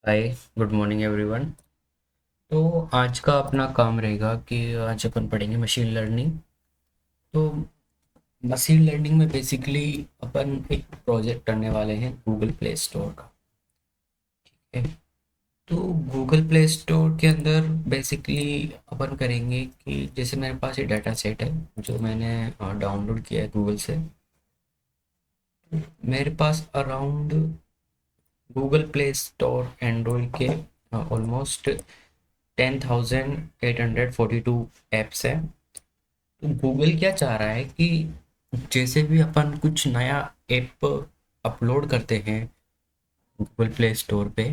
हाय, good morning everyone. तो आज का अपना काम रहेगा कि आज अपन पढ़ेंगे मशीन लर्निंग। तो मशीन लर्निंग में बेसिकली अपन एक प्रोजेक्ट करने वाले हैं गूगल प्ले स्टोर का। ठीक है। तो गूगल प्ले स्टोर के अंदर बेसिकली अपन करेंगे कि जैसे मेरे पास ये डाटा सेट है जो मैंने डाउनलोड किया है गूगल से। मेरे पास around Google Play Store Android के ऑलमोस्ट 10,842 एप्स है। तो गूगल क्या चाह रहा है कि जैसे भी अपन कुछ नया ऐप अपलोड करते हैं गूगल प्ले स्टोर पे,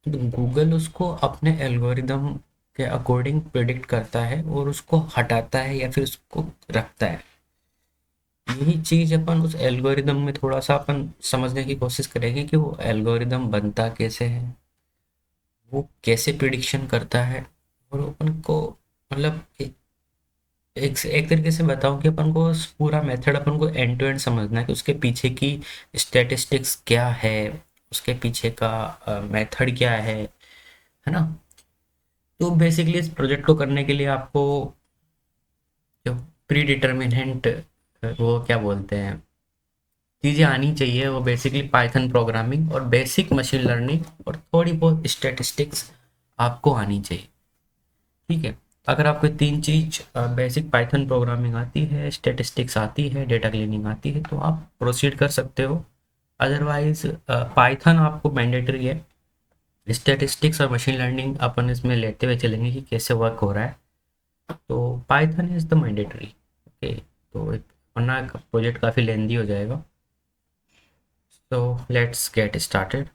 तो गूगल उसको अपने एल्गोरिदम के अकॉर्डिंग प्रिडिक्ट करता है और उसको हटाता है या फिर उसको रखता है। यही चीज़ अपन उस एल्गोरिदम में थोड़ा सा अपन समझने की कोशिश करेंगे कि वो एल्गोरिदम बनता कैसे है, वो कैसे प्रिडिक्शन करता है। और अपन को मतलब एक एक तरीके से बताऊं कि अपन को पूरा मेथड अपन को एंड टू एंड समझना है कि उसके पीछे की स्टैटिस्टिक्स क्या है, उसके पीछे का मेथड क्या है ना। तो बेसिकली इस प्रोजेक्ट को करने के लिए आपको जो प्री डिटर्मिनेंट वो क्या बोलते हैं चीज़ें आनी चाहिए, वो बेसिकली पाइथन प्रोग्रामिंग और बेसिक मशीन लर्निंग और थोड़ी बहुत स्टैटिस्टिक्स आपको आनी चाहिए। ठीक है। अगर आपको तीन चीज बेसिक पाइथन प्रोग्रामिंग आती है, स्टैटिस्टिक्स आती है, डेटा क्लीनिंग आती है, तो आप प्रोसीड कर सकते हो। अदरवाइज पाइथन आपको मैंडेटरी है। स्टैटिस्टिक्स और मशीन लर्निंग अपन इसमें लेते हुए चलेंगे कि कैसे वर्क हो रहा है। तो Python is the mandatory. Okay. तो वरना प्रोजेक्ट काफ़ी लेंदी हो जाएगा। तो let's get started.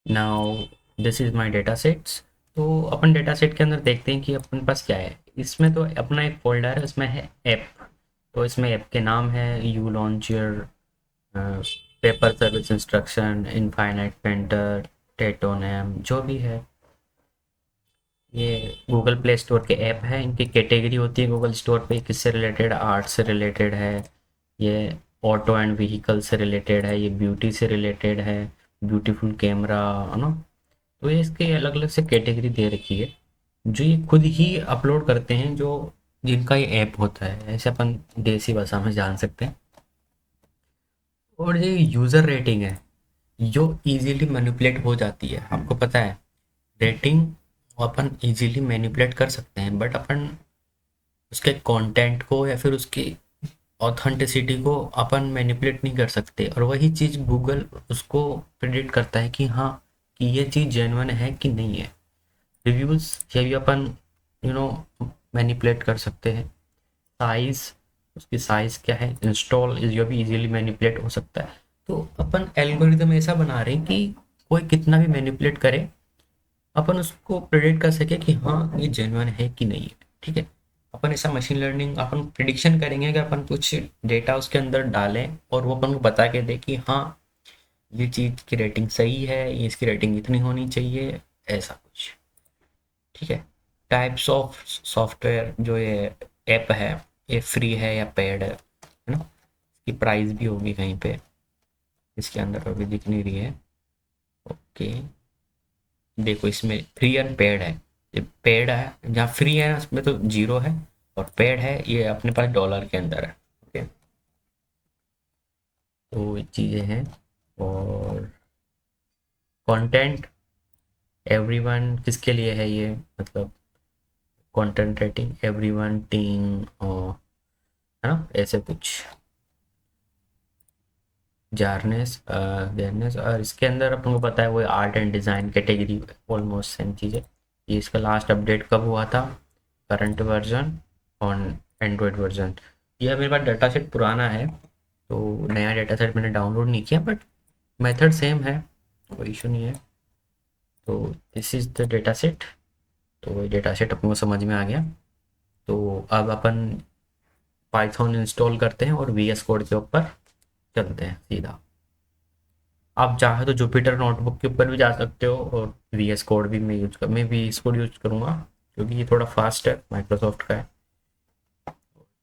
Now this is my data sets. तो अपन डेटा सेट के अंदर देखते हैं कि अपन पास क्या है। इसमें तो अपना एक फोल्डर है, उसमें है ऐप। तो इसमें ऐप के नाम है U launcher, paper service instruction, infinite painter, टेटोनेम, जो भी है। ये गूगल प्ले स्टोर के ऐप है। इनकी कैटेगरी होती है गूगल स्टोर पे, किससे रिलेटेड, आर्ट से रिलेटेड है, ये ऑटो एंड व्हीकल से रिलेटेड है, ये ब्यूटी से रिलेटेड है, ब्यूटीफुल कैमरा, है ना। तो ये इसके अलग अलग से कैटेगरी दे रखी है जो ये खुद ही अपलोड करते हैं, जो जिनका ये ऐप होता है, ऐसे अपन देसी भाषा में जान सकते हैं। और ये यूज़र रेटिंग है जो इजीली मैनिपुलेट हो जाती है। आपको पता है रेटिंग अपन इजीली मैनिपुलेट कर सकते हैं, बट अपन उसके कंटेंट को या फिर उसकी ऑथेंटिसिटी को अपन मैनिपुलेट नहीं कर सकते। और वही चीज़ गूगल उसको प्रिडिक्ट करता है कि हाँ, कि ये चीज़ जेन्युइन है कि नहीं है। रिव्यूज़ ये भी अपन मैनिपुलेट कर सकते हैं। साइज़, उसकी साइज़ क्या है, इंस्टॉल ये भी इजीली मैनिपुलेट हो सकता है। तो अपन एल्गोरिदम ऐसा बना रहे हैं कि कोई कितना भी मैनिपुलेट करे, अपन उसको प्रिडिक्ट कर सके कि हाँ ये जेन्युइन है कि नहीं है। ठीक है। अपन ऐसा मशीन लर्निंग अपन प्रिडिक्शन करेंगे कि अपन कुछ डेटा उसके अंदर डालें और वो अपन को बता के दे कि हाँ ये चीज़ की रेटिंग सही है, ये इसकी रेटिंग इतनी होनी चाहिए, ऐसा कुछ। ठीक है। टाइप्स ऑफ सॉफ्टवेयर जो ये ऐप है, ये फ्री है या पेड है ना। इसकी प्राइस भी होगी कहीं पे, इसके अंदर अभी दिख नहीं रही है। ओके। देखो इसमें फ्री एंड पेड है। ये पेड है, जहाँ फ्री है उसमें तो जीरो है, और पेड है ये अपने पास डॉलर के अंदर है। ओके। तो ये चीज़ें हैं। और कंटेंट एवरीवन किसके लिए है ये, मतलब कंटेंट रेटिंग एवरीवन टीम, और है ना ऐसे कुछ जारनेस गेरनेस। और इसके अंदर अपन को पता है वो art and design category, almost same चीज़ है। ये इसका लास्ट अपडेट कब हुआ था, current version on Android version. ये मेरे पास डाटा सेट पुराना है, तो नया डाटा सेट मैंने डाउनलोड नहीं किया, बट मेथड सेम है, कोई इशू नहीं है। तो this is the data set. तो ये डेटा सेट अपन को समझ में आ गया। तो अब अपन पाइथन इंस्टॉल करते हैं और वी एस कोड के ऊपर चलते हैं सीधा। आप चाहे तो जुपिटर नोटबुक के ऊपर भी जा सकते हो, और वी एस कोड भी मैं वी एस कोड यूज करूँगा क्योंकि ये थोड़ा फास्ट है, माइक्रोसॉफ्ट का है।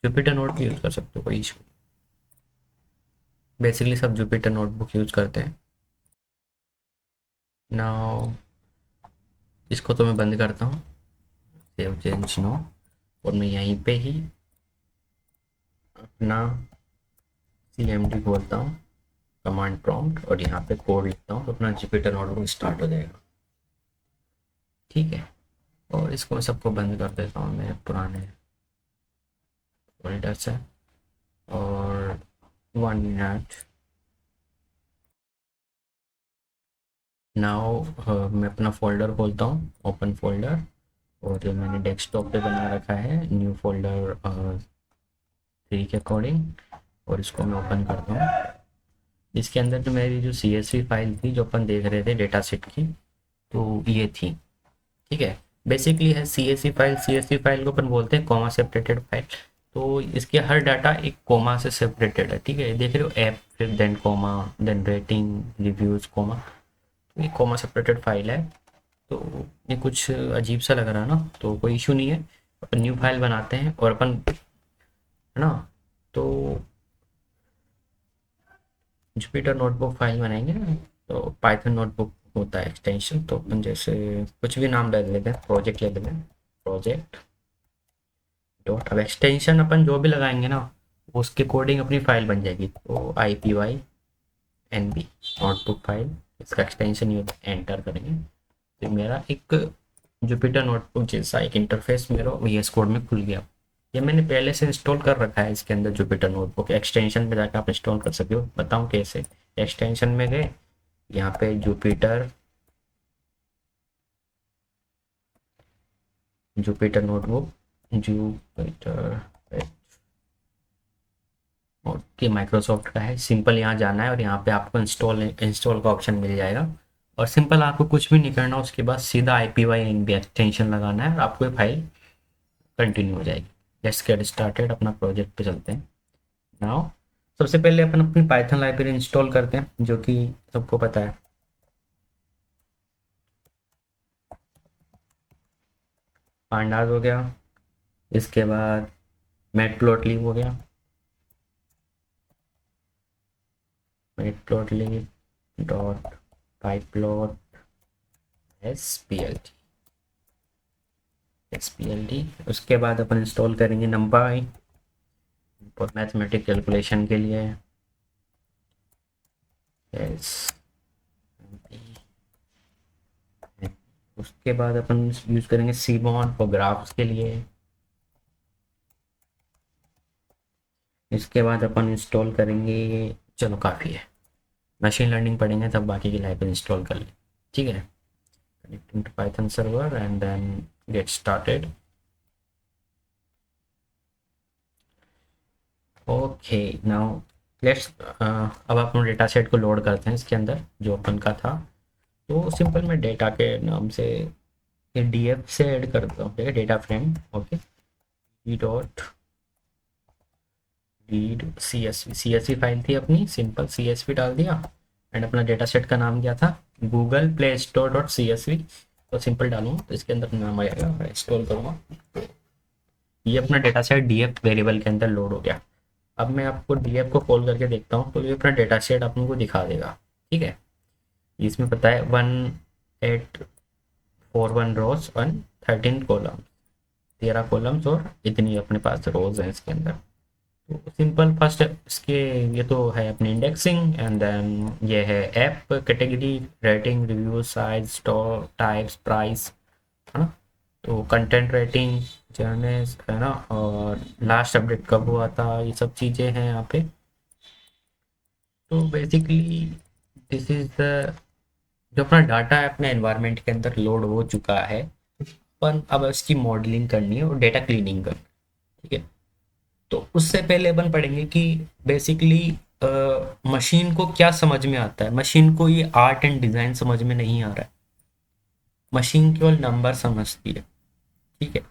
जुपिटर नोट भी यूज़ कर सकते हो, कोई इशू बेसिकली सब जुपिटर नोटबुक यूज करते हैं। नाउ इसको तो मैं बंद करता हूँ, सेव चेंज नो, और मैं यहीं पे ही अपना CMD खोलता हूँ, कमांड प्रॉम्प्ट, और यहाँ पे कोड लिखता हूँ तो अपना जुपिटर नोटबुक स्टार्ट हो जाएगा। ठीक है, और इसको मैं सबको बंद कर देता हूँ मेरे पुराने फोल्डर से। और 1 मिनट नाउ मैं अपना फोल्डर खोलता हूँ, ओपन फोल्डर, और जो मैंने डेस्कटॉप पे बना रखा है न्यू फोल्डर 3 के अकॉर्डिंग, और इसको मैं ओपन करता हूँ। इसके अंदर जो मेरी जो CSV फाइल थी जो अपन देख रहे थे डेटा सेट की, तो ये थी। ठीक है, बेसिकली है CSV फाइल को अपन बोलते हैं कॉमा सेपरेटेड फाइल। तो इसके हर डाटा एक कॉमा से सेपरेटेड है। ठीक है, देख रहे हो ऐप, फिर then comma, then rating, reviews, comma, तो ये कॉमा सेपरेटेड फाइल है। तो ये कुछ अजीब सा लग रहा है ना, तो कोई इशू नहीं है, अपन न्यू फाइल बनाते हैं और अपन, है ना, तो जुपिटर नोटबुक फाइल बनाएंगे ना, तो पाइथन नोटबुक होता है एक्सटेंशन, तो अपन जैसे कुछ भी नाम ले लेते हैं, प्रोजेक्ट ले लेते हैं, प्रोजेक्ट डॉट, अब एक्सटेंशन अपन जो भी लगाएंगे ना उसके कोडिंग अपनी फाइल बन जाएगी। तो IPYNB नोटबुक फाइल, इसका एक्सटेंशन ये एंटर करेंगे तो मेरा एक जुपिटर नोटबुक जैसा एक इंटरफेस मेरा VS कोड में खुल गया। ये मैंने पहले से इंस्टॉल कर रखा है इसके अंदर जुपिटर नोटबुक, एक्सटेंशन पे जाकर आप इंस्टॉल कर सकते हो। बताऊँ कैसे? एक्सटेंशन में गए, यहाँ पे जुपिटर जुपिटर नोटबुक, जुपिटर कि माइक्रोसॉफ्ट का है, सिंपल यहाँ जाना है और यहाँ पे आपको इंस्टॉल का ऑप्शन मिल जाएगा। और सिंपल आपको कुछ भी नहीं करना, उसके बाद सीधा IPYNB एक्सटेंशन लगाना है और आपको ये फाइल कंटिन्यू हो जाएगी। लेट्स गेट स्टार्टेड, अपना प्रोजेक्ट पे चलते हैं। नाउ सबसे पहले अपन अपनी पाइथन लाइब्रेरी इंस्टॉल करते हैं जो कि सबको पता है। पांडास हो गया, इसके बाद मैटप्लॉटलिब हो गया, मैटप्लॉटलिब डॉट पाइप्लॉट SPLT। उसके बाद अपन इंस्टॉल करेंगे numpy और मैथमेटिक कैलकुलेशन के लिए, उसके बाद अपन यूज़ करेंगे सीमॉन फॉर ग्राफ्स के लिए। इसके बाद अपन इंस्टॉल करेंगे, चलो काफ़ी है, मशीन लर्निंग पढ़ेंगे तब बाकी की लाइब्रेरी इंस्टॉल कर ले। ठीक है, connecting to Python server and then get started. Okay, now let's, अब अपन डेटा सेट को लोड करते हैं इसके अंदर जो अपन का था। तो सिंपल मैं डेटा के नाम से ये DF से ऐड करता हूँ, ठीक है, data frame. Okay, E dot read CSV file थी अपनी, सिंपल CSV डाल दिया एंड अपना डेटा सेट का नाम क्या था, Google Play store dot CSV। तो सिंपल डालूंगा तो इसके अंदर नाम आएगा, इंस्टॉल करूँगा तो ये अपना डेटा सेट DF वेरिएबल के अंदर लोड हो गया। अब मैं आपको DF को कॉल करके देखता हूँ तो ये अपना डेटा सेट आपको दिखा देगा। ठीक है, इसमें पता है 1841 रोज और 13 कॉलम, 13 कॉलम्स और इतनी अपने पास रोज है इसके अंदर। तो सिंपल फर्स्ट इसके, ये तो है अपनी इंडेक्सिंग एंड देन ये है app category, rating, review, size, store types, price, है ना। तो कंटेंट, रेटिंग, जर्नल्स, है ना, और लास्ट अपडेट कब हुआ था, ये सब चीज़ें हैं यहाँ पे। तो बेसिकली दिस इज द, जो अपना डाटा है अपने एनवायरनमेंट के अंदर लोड हो चुका है, अपन अब इसकी मॉडलिंग करनी है और डेटा क्लीनिंग करनी है। ठीक है, तो उससे पहले अपन पढ़ेंगे कि बेसिकली मशीन को क्या समझ में आता है। मशीन को ये आर्ट एंड डिज़ाइन समझ में नहीं आ रहा है, मशीन केवल नंबर समझती है। ठीक है,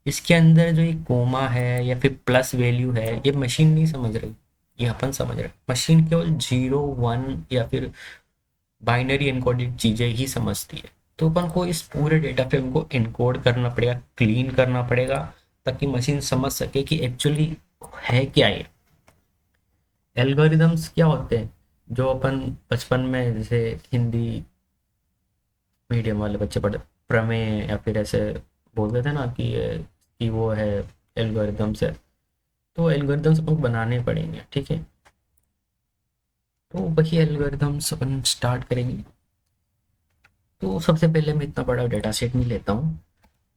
इसके अंदर जो ये कोमा है या फिर प्लस वैल्यू है ये मशीन नहीं समझ रही, ये अपन समझ रहे हैं। मशीन केवल 0 1 या फिर बाइनरी एनकोडेड चीज़ें ही समझती है। तो अपन को इस पूरे डेटा फ्रेम को इनकोड करना पड़ेगा, क्लीन करना पड़ेगा, ताकि मशीन समझ सके कि एक्चुअली है क्या ये। एल्गोरिदम्स क्या होते हैं, जो अपन बचपन में जैसे हिंदी मीडियम वाले बच्चे पढ़े, प्रमेय या फिर ऐसे बोलते थे ना कि ये कि वो है एल्गोरिदम्स है। तो एल्गोरिदम्स अपन को बनाने पड़ेंगे, ठीक है। तो वही एल्गोरिदम्स अपन स्टार्ट करेंगे। तो सबसे पहले मैं इतना बड़ा डेटा सेट नहीं लेता हूँ।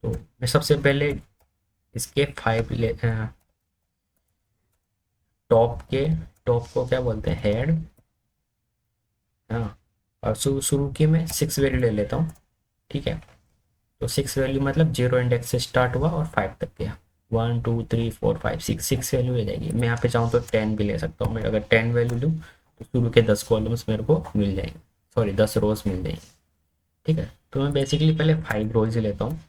तो मैं सबसे पहले इसके टॉप के टॉप को क्या बोलते हैं, हेड। हाँ, और शुरू की मैं 6 वैल्यू ले लेता हूँ, ठीक है। तो 6 वैल्यू मतलब 0 इंडेक्स से स्टार्ट हुआ और 5 तक गया। 1 2 3 4 5 6, 6 वैल्यू ले जाएगी। मैं यहाँ पे चाहूँ तो 10 भी ले सकता हूँ। मैं अगर 10 वैल्यू लूँ तो शुरू के 10 कॉलम्स मेरे को मिल जाएंगे, सॉरी 10 रोज मिल जाएंगे, ठीक है। तो मैं बेसिकली पहले 5 रोज ही लेता हूँ,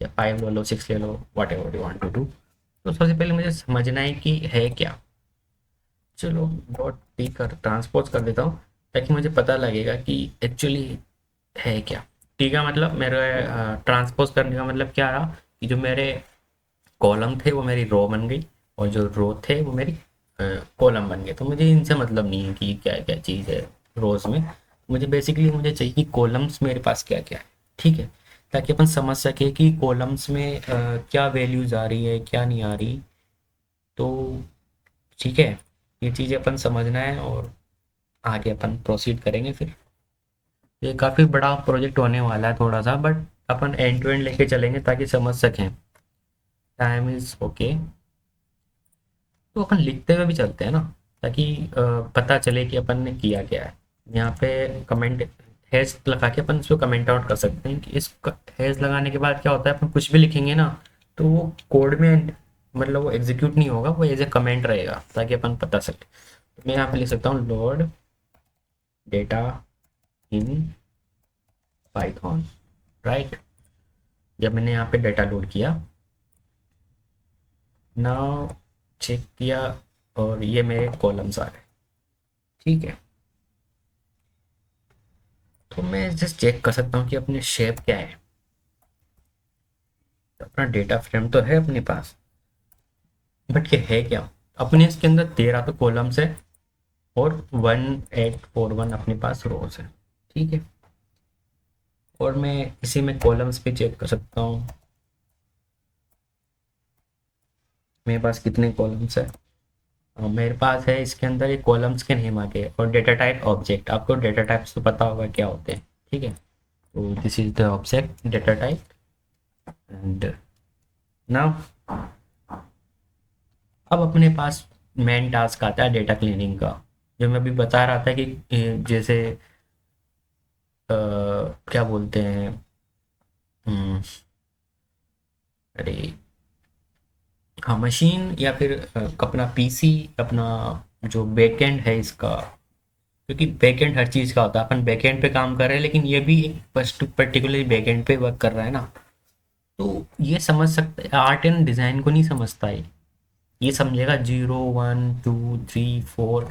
या 5 ले लो, 6 ले लो, whatever you want to do. तो सबसे पहले मुझे समझना है कि है क्या। चलो डॉट पी कर ट्रांसपोज कर देता हूँ, ताकि मुझे पता लगेगा कि एक्चुअली है क्या। टी का मतलब मेरे ट्रांसपोज करने का मतलब क्या रहा, कि जो मेरे कॉलम थे वो मेरी रो बन गई, और जो रो थे वो मेरी कॉलम बन गए। तो मुझे इनसे मतलब नहीं है कि क्या क्या चीज़ है रोज में। मुझे बेसिकली मुझे चाहिए कि कॉलम्स मेरे पास क्या क्या है, ठीक है। ताकि अपन समझ सके कि कॉलम्स में क्या वैल्यूज आ रही है क्या नहीं आ रही। तो ठीक है, ये चीज़ें अपन समझना है और आगे अपन प्रोसीड करेंगे फिर। ये काफ़ी बड़ा प्रोजेक्ट होने वाला है थोड़ा सा, बट अपन एंड टू एंड लेके चलेंगे ताकि समझ सकें। Time is okay. तो अपन लिखते हुए भी चलते हैं ना, ताकि पता चले कि अपन ने किया क्या है। यहाँ पे कमेंट हैश लगा के अपन इसको कमेंट आउट कर सकते हैं कि इस हैश लगाने के बाद क्या होता है, अपन कुछ भी लिखेंगे ना तो वो कोड में मतलब वो एग्जीक्यूट नहीं होगा, वो एज ए कमेंट रहेगा ताकि अपन पता सके। तो मैं यहाँ पे लिख सकता हूँ load data in Python, right. जब मैंने यहाँ पे डेटा लोड किया, नाउ चेक किया, और ये मेरे कॉलम्स आ गए, ठीक है। तो मैं जस्ट चेक कर सकता हूँ कि अपने शेप क्या है। तो अपना डेटा फ्रेम तो है अपने पास, बट ये है क्या। अपने इसके अंदर 13 तो कॉलम्स है, और 1841 अपने पास रोज है, ठीक है। और मैं इसी में कॉलम्स पे चेक कर सकता हूँ मेरे पास कितने कॉलम्स है। मेरे पास है इसके अंदर एक कॉलम्स के नेम आ गए, और डेटा टाइप ऑब्जेक्ट। आपको डेटा टाइप्स तो पता होगा क्या होते हैं, ठीक है। तो this is the object data type. And now अब अपने पास मेन टास्क आता है डेटा क्लीनिंग का, जो मैं अभी बता रहा था कि जैसे क्या बोलते हैं, हम्म, अरे हाँ, मशीन या फिर अपना पीसी, अपना जो बैकएंड है इसका। क्योंकि बैकएंड हर चीज़ का होता है, अपन बैकएंड पे काम कर रहे हैं, लेकिन ये भी एक पर्टिकुलर बैकएंड पे वर्क कर रहा है ना। तो ये समझ सकता है, आर्ट एंड डिज़ाइन को नहीं समझता है। ये समझेगा 0 1 2 3 4,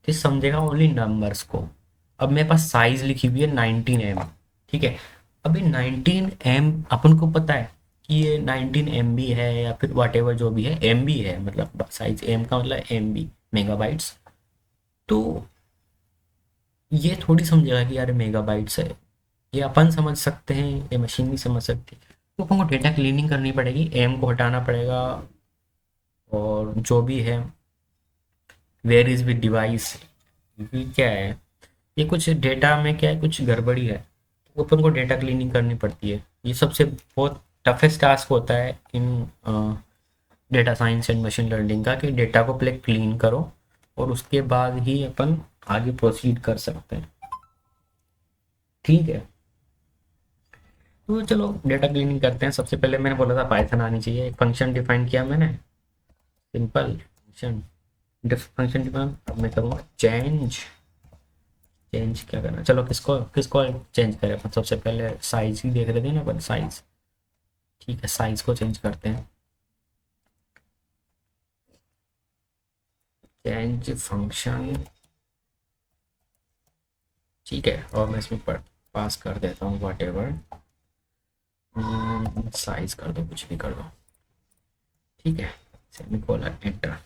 ये समझेगा ओनली नंबर्स को। अब मेरे पास साइज लिखी हुई है 19 एम, ठीक है। अभी 19 एम अपन को पता है कि ये 19 MB है, या फिर वाट एवर जो भी है MB है, मतलब साइज एम का मतलब MB, मेगाबाइट्स। तो ये थोड़ी समझेगा कि यार मेगाबाइट्स है। ये अपन समझ सकते हैं, ये मशीन नहीं समझ सकती। तो अपन को डेटा क्लीनिंग करनी पड़ेगी, एम को हटाना पड़ेगा, और जो भी है वेयर इज विद डिवाइस, ये क्या है, ये कुछ डेटा में क्या है, कुछ गड़बड़ी है। तो अपन को डेटा क्लीनिंग करनी पड़ती है। ये सबसे बहुत टफेस्ट टास्क होता है in data science and machine learning का, कि डेटा को पहले क्लीन करो और उसके बाद ही अपन आगे प्रोसीड कर सकते हैं, ठीक है। तो चलो डेटा क्लीनिंग करते हैं। सबसे पहले मैंने बोला था पाइथन आनी चाहिए। एक फंक्शन डिफाइन किया मैंने, सिंपल फंक्शन। Function define. अब मैं करूँगा चेंज। चेंज क्या करना, चलो किसको किसको चेंज करें अपन। सबसे पहले साइज ही देख रहे थे ना अपन, साइज, ठीक है। साइज को चेंज करते हैं, चेंज फंक्शन, ठीक है। और मैं इसमें पास कर देता हूँ वट एवर, साइज कर दो, कुछ भी कर दो, ठीक है। Semicolon enter.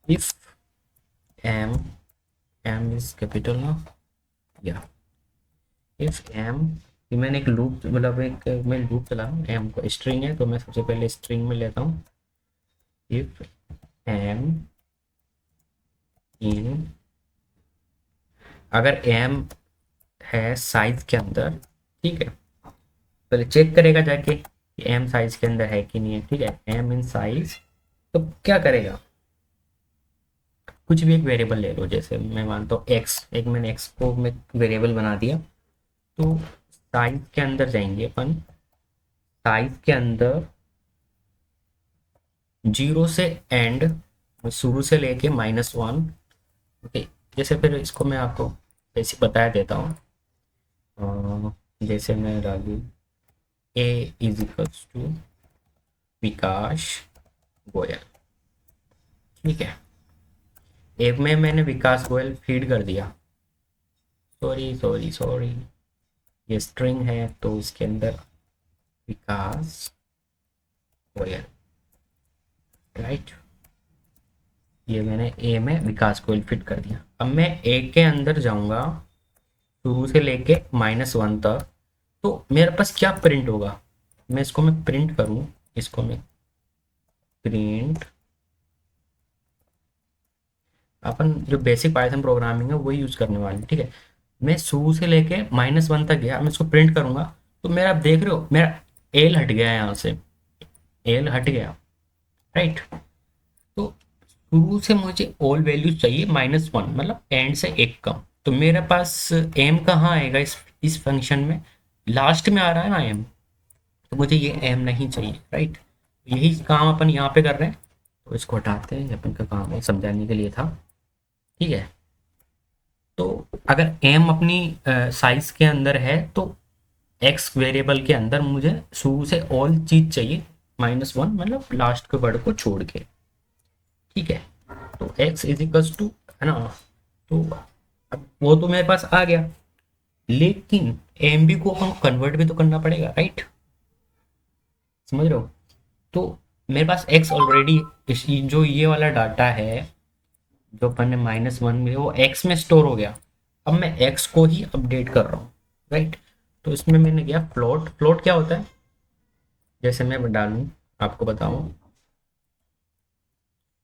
If M, M is capital ना, या इफ एम, मैंने एक लूप मतलब एक मैं लूप चला रहा हूँ, एम को स्ट्रिंग है तो मैं सबसे पहले स्ट्रिंग में लेता हूँ। इफ एम इन, अगर एम है साइज के अंदर, ठीक है, पहले चेक करेगा जाके कि एम साइज के अंदर है कि नहीं है, ठीक है, एम इन साइज, तो क्या करेगा, कुछ भी एक वेरिएबल ले लो, जैसे मैं मानता हूँ एक्स, एक मैंने एक्स को मैं वेरिएबल बना दिया, तो साइज के अंदर जाएंगे अपन, साइज के अंदर जीरो से एंड, शुरू से लेके -1, ओके, जैसे फिर इसको मैं आपको बेसिक बता देता हूँ। जैसे मैं डालू ए इज इक्वल्स टू विकास गोयल, ठीक है, एक में मैंने विकास गोयल फीड कर दिया, सॉरी सॉरी सॉरी, ये स्ट्रिंग है तो इसके अंदर विकास गोयल, राइट, ये मैंने ए में विकास गोयल फिट कर दिया। अब मैं ए के अंदर जाऊंगा शुरू से लेके -1 तक, तो मेरे पास क्या प्रिंट होगा, मैं इसको मैं प्रिंट करूं, इसको मैं प्रिंट, अपन जो बेसिक पाइथन प्रोग्रामिंग है वही यूज करने वाले हैं, ठीक है, मैं शुरू से लेके -1 तक गया, मैं इसको प्रिंट करूंगा, तो मेरा आप देख रहे हो मेरा एल हट गया है यहाँ से, एल हट गया, राइट, तो शुरू से मुझे ऑल वैल्यूज चाहिए -1, मतलब एंड से एक कम, तो मेरे पास एम कहाँ आएगा इस फंक्शन में, लास्ट में आ रहा है ना एम, तो मुझे ये एम नहीं चाहिए, राइट, यही काम अपन यहाँ पे कर रहे हैं, तो इसको हटाते हैं, अपन का काम है समझाने के लिए था, ठीक है, तो अगर एम अपनी साइज के अंदर है तो एक्स वेरिएबल के अंदर मुझे शुरू से ऑल चीज चाहिए -1, मतलब लास्ट के वर्ड को छोड़ के, ठीक है, तो एक्स इज इक्वल्स टू, है ना, तो अब वो तो मेरे पास आ गया, लेकिन एम बी को अपन कन्वर्ट भी तो करना पड़ेगा, राइट, समझ रहे हो, तो मेरे पास एक्स ऑलरेडी, जो ये वाला डाटा है जो अपन ने -1 में, वो एक्स में स्टोर हो गया, अब मैं एक्स को ही अपडेट कर रहा हूँ, राइट, तो इसमें मैंने किया फ्लोट, फ्लोट क्या होता है, जैसे मैं डालूं, आपको बताऊं,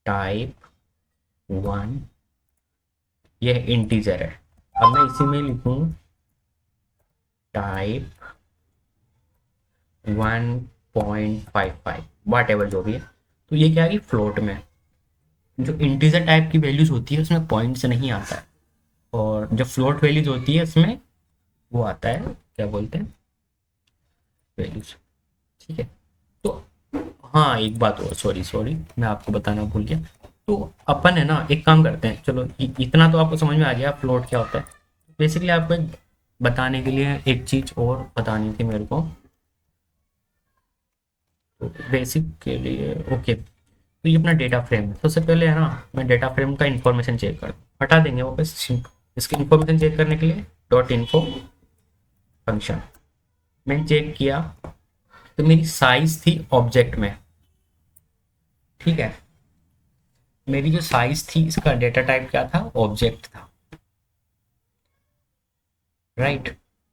टाइप 1, ये इंटीजर है, अब मैं इसी में लिखूं टाइप 1.55, वाट एवर जो भी है, तो ये क्या है कि फ्लोट में, जो इंटीजर टाइप की वैल्यूज होती है उसमें पॉइंट से नहीं आता है, और जो फ्लोट वैल्यूज होती है उसमें वो आता है, क्या बोलते हैं, वैल्यूज, ठीक है, तो हाँ एक बात और, सॉरी सॉरी मैं आपको बताना भूल गया, तो अपन है ना एक काम करते हैं, चलो इतना तो आपको समझ में आ गया फ्लोट क्या होता है, बेसिकली आपको एक बताने के लिए एक चीज़ और बतानी थी मेरे को, तो बेसिक के लिए ओके, तो ये अपना डेटा फ्रेम है, सबसे पहले है ना मैं डेटा फ्रेम का इंफॉर्मेशन चेक कर हटा देंगे वो बस, इसकी इंफॉर्मेशन चेक करने के लिए डॉट इन्फो फंक्शन, मैंने चेक किया तो मेरी साइज थी ऑब्जेक्ट में, ठीक है, मेरी जो साइज थी इसका डेटा टाइप क्या था, ऑब्जेक्ट था, राइट,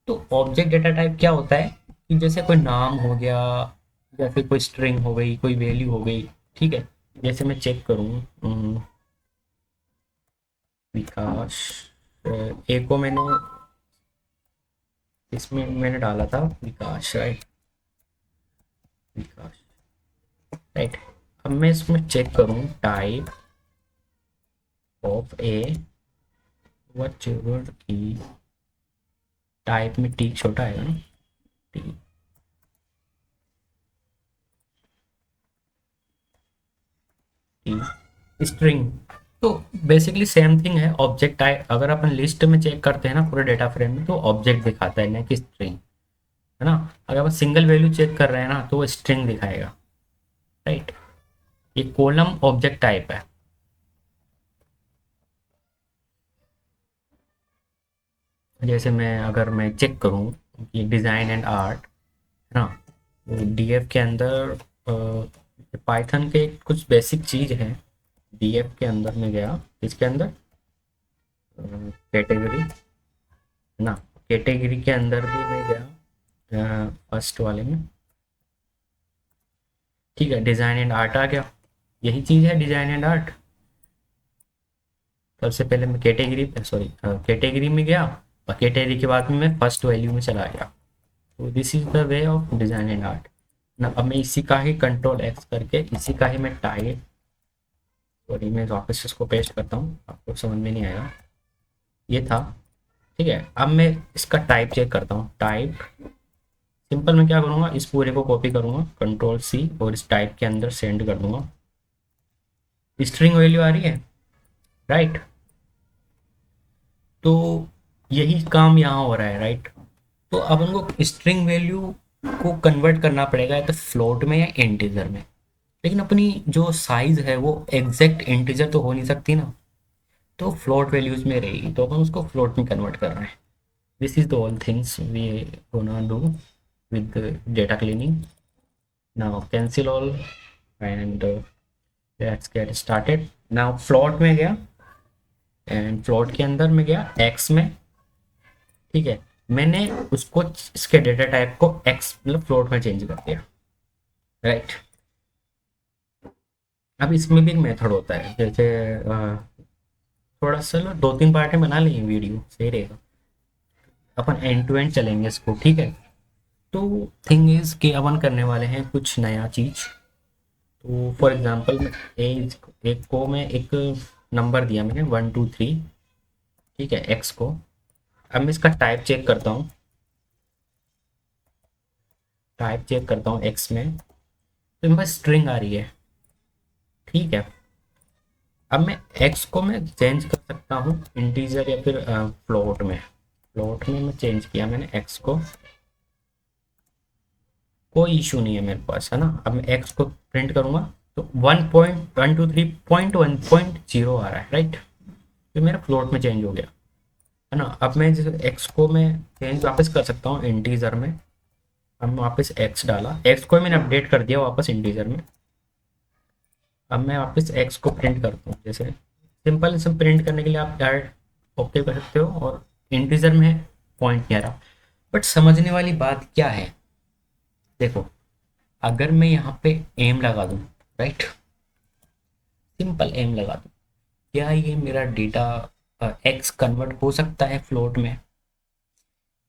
तो ऑब्जेक्ट डेटा टाइप क्या होता है कि जैसे कोई नाम हो गया या फिर कोई स्ट्रिंग हो गई, कोई वैल्यू हो गई, ठीक है, जैसे मैं चेक करूँ विकास, ए को मैंने इसमें मैंने डाला था विकास, राइट, विकास, राइट, अब मैं इसमें चेक करूँ type of A, what ever की टाइप में टी छोटा आएगा ना, टी, टी स्ट्रिंग, तो बेसिकली सेम थिंग है, ऑब्जेक्ट टाइप अगर अपन लिस्ट में चेक करते हैं ना पूरे डेटा फ्रेम में तो ऑब्जेक्ट दिखाता है ना कि स्ट्रिंग, है ना, अगर अपन सिंगल वैल्यू चेक कर रहे हैं ना तो वो स्ट्रिंग दिखाएगा, राइट, ये कॉलम ऑब्जेक्ट टाइप है, जैसे मैं अगर मैं चेक करूँ ये डिज़ाइन एंड आर्ट, है ना, डीएफ के अंदर पाइथन के कुछ बेसिक चीज़ है, डीएफ के अंदर में गया, इसके अंदर कैटेगरी है ना, कैटेगरी के अंदर भी मैं गया फर्स्ट वाले में। ठीक है, डिज़ाइन एंड आर्ट आ गया, यही चीज़ है डिज़ाइन एंड आर्ट। सबसे पहले मैं कैटेगरी में गया, और कैटेगरी के बाद में मैं फर्स्ट वैल्यू में चला गया। तो this is the way of design and art ना। अब मैं इसी का ही कंट्रोल एक्स करके इसी का ही मैं टाइप, सॉरी मैं वापस इसको पेस्ट करता हूँ, आपको समझ में नहीं आएगा, ये था। ठीक है, अब मैं इसका टाइप चेक करता हूँ। टाइप सिंपल मैं क्या करूँगा, इस पूरे को कॉपी करूँगा, कंट्रोल सी, और इस टाइप के अंदर सेंड कर दूंगा। स्ट्रिंग वैल्यू आ रही है, राइट। तो यही काम यहाँ हो रहा है, राइट। तो अब उनको स्ट्रिंग वैल्यू को कन्वर्ट करना पड़ेगा या तो फ्लोट में या इंटीजर में, लेकिन अपनी जो साइज है वो एग्जैक्ट इंटीजर तो हो नहीं सकती ना, तो फ्लोट वैल्यूज में रहेगी, तो अपन उसको फ्लोट में कन्वर्ट कर रहे हैं। This is the all things we gonna do with data cleaning. Now cancel all and let's get started. Now float में गया, एंड फ्लोट के अंदर में गया एक्स में। ठीक है, मैंने उसको इसके डेटा टाइप को एक्स मतलब फ्लोट में चेंज कर दिया, राइट। अब इसमें भी एक मेथड होता है, जैसे थोड़ा सा लो 2-3 पार्ट में बना लेंगे, वीडियो सही रहेगा, अपन एंड टू एंड चलेंगे इसको, ठीक है। तो थिंग इज कि अपन करने वाले हैं कुछ नया चीज। तो फॉर एग्जांपल एज एक को मैं एक नंबर दिया मैंने 1 2 3, ठीक है, एक्स को। अब मैं इसका टाइप चेक करता हूँ, एक्स में, तो मेरे पास स्ट्रिंग आ रही है। ठीक है, अब मैं एक्स को मैं चेंज कर सकता हूँ इंटीजर या फिर फ्लोट में। मैं चेंज किया मैंने एक्स को, कोई इशू नहीं है मेरे पास, है ना। अब मैं एक्स को प्रिंट करूंगा तो 1.123.1.0 आ रहा है, राइट। तो मेरा फ्लोट में चेंज हो गया, है ना। अब मैं जैसे एक्स को मैं चेंज वापस कर सकता हूँ इंटीजर में। अब मैं वापस एक्स डाला, एक्स को मैंने अपडेट कर दिया वापस इंटीजर में। अब मैं वापस एक्स को प्रिंट करता हूँ, जैसे सिंपल इसे प्रिंट करने के लिए आप डायरेक्ट ओके कर सकते हो, और इंटीजर में पॉइंट नहीं आ रहा। बट समझने वाली बात क्या है, देखो, अगर मैं यहाँ पे एम लगा दूँ, राइट, सिंपल एम लगा दूँ, क्या ये मेरा डेटा एक्स कन्वर्ट हो सकता है फ्लोट में?